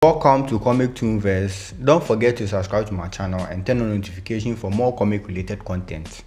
Welcome to Plasticman'S. Don't forget to subscribe to my channel and turn on notification for more comic related content.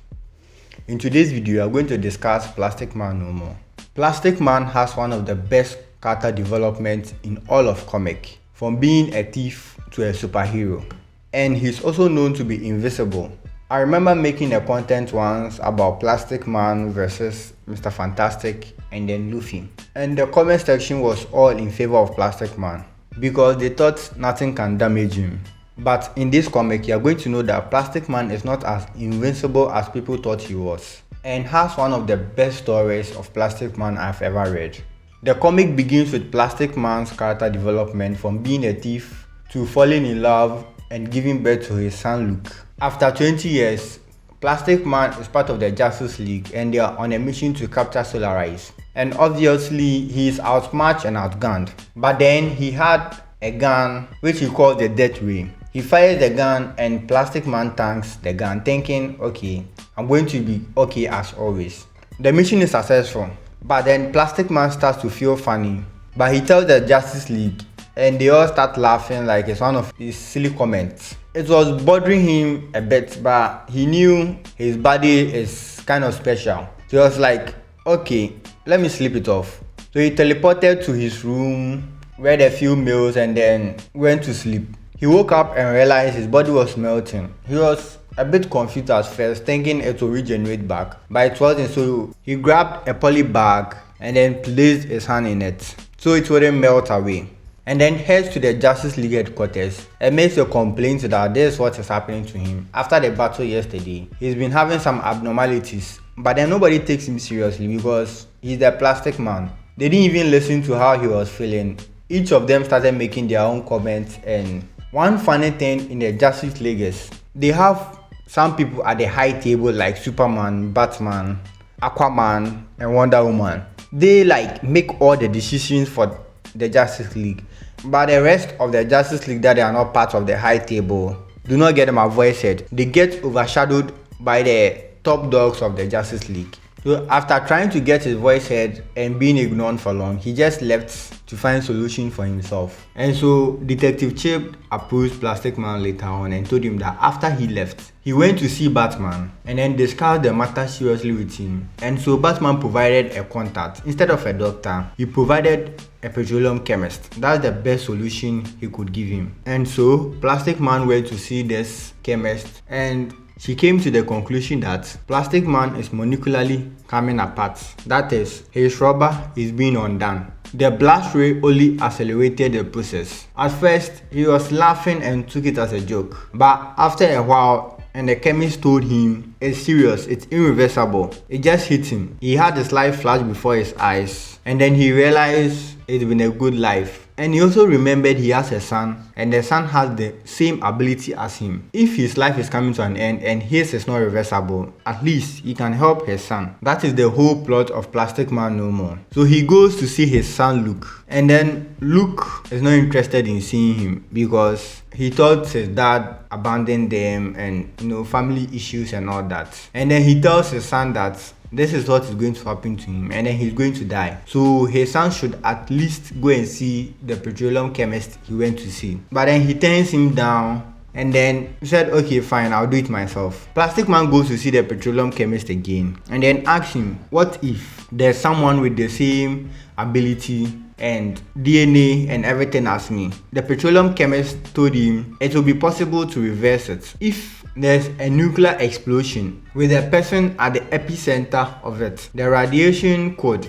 In today's video, we are going to discuss Plastic Man no more. Plastic Man has one of the best character development in all of comic, from being a thief to a superhero, and he's also known to be invisible. I remember making a content once about Plastic Man versus Mr. Fantastic and then Luffy, and the comment section was all in favor of Plastic Man because they thought nothing can damage him. But in this comic, you are going to know that Plastic Man is not as invincible as people thought he was, and has one of the best stories of Plastic Man I've ever read. The comic begins with Plastic Man's character development from being a thief to falling in love and giving birth to his son Luke. After 20 years, Plastic Man is part of the Justice League and they are on a mission to capture Solaris. And obviously, he is outmatched and outgunned. But then he had a gun which he called the Death Ray. He fires the gun and Plastic Man tanks the gun, thinking, okay, I'm going to be okay as always. The mission is successful, but then Plastic Man starts to feel funny. But he tells the Justice League and they all start laughing like it's one of his silly comments. It was bothering him a bit, but he knew his body is kind of special. So he was like, okay, let me sleep it off. So he teleported to his room, read a few meals and then went to sleep. He woke up and realized his body was melting. He was a bit confused at first, thinking it would regenerate back, but it wasn't. So he grabbed a poly bag and then placed his hand in it so it wouldn't melt away, and then heads to the Justice League headquarters and makes a complaint that this is what is happening to him. After the battle yesterday, he's been having some abnormalities, but then nobody takes him seriously because he's the Plastic Man. They didn't even listen to how he was feeling. Each of them started making their own comments, and one funny thing in the Justice League is they have some people at the high table like Superman, Batman, Aquaman, and Wonder Woman. They make all the decisions for the Justice League, but the rest of the Justice League that they are not part of the high table do not get them a voice head. They get overshadowed by the top dogs of the Justice League. So after trying to get his voice heard and being ignored for long, he just left to find solution for himself. And so Detective Chip approached Plastic Man later on and told him that after he left, he went to see Batman and then discussed the matter seriously with him. And so Batman provided a contact. Instead of a doctor, he provided a petroleum chemist. That's the best solution he could give him. And so Plastic Man went to see this chemist and she came to the conclusion that Plastic Man is molecularly coming apart. That is, his rubber is being undone. The blast ray only accelerated the process. At first, he was laughing and took it as a joke. But after a while, and the chemist told him, it's serious, it's irreversible. It just hit him. He had his life flash before his eyes. And then he realized it's been a good life. And he also remembered he has a son, and the son has the same ability as him. If his life is coming to an end and his is not reversible, at least he can help his son. That is the whole plot of Plastic Man no more. So he goes to see his son Luke, and then Luke is not interested in seeing him because he thought his dad abandoned them and family issues and all that. And then he tells his son that this is what is going to happen to him and then he's going to die. So his son should at least go and see the petroleum chemist he went to see. But then he turns him down and then he said, okay, fine, I'll do it myself. Plastic Man goes to see the petroleum chemist again and then asks him, what if there's someone with the same ability and DNA and everything as me? The petroleum chemist told him it will be possible to reverse it if there's a nuclear explosion with a person at the epicenter of it. The radiation could,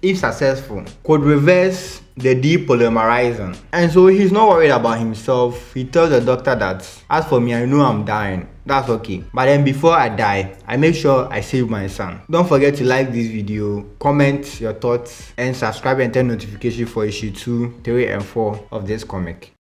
if successful, could reverse the depolymerizing. And so he's not worried about himself. He tells the doctor that, as for me, I know I'm dying. That's okay. But then before I die, I make sure I save my son. Don't forget to like this video, comment your thoughts, and subscribe and turn notification for issue 2, 3, and 4 of this comic.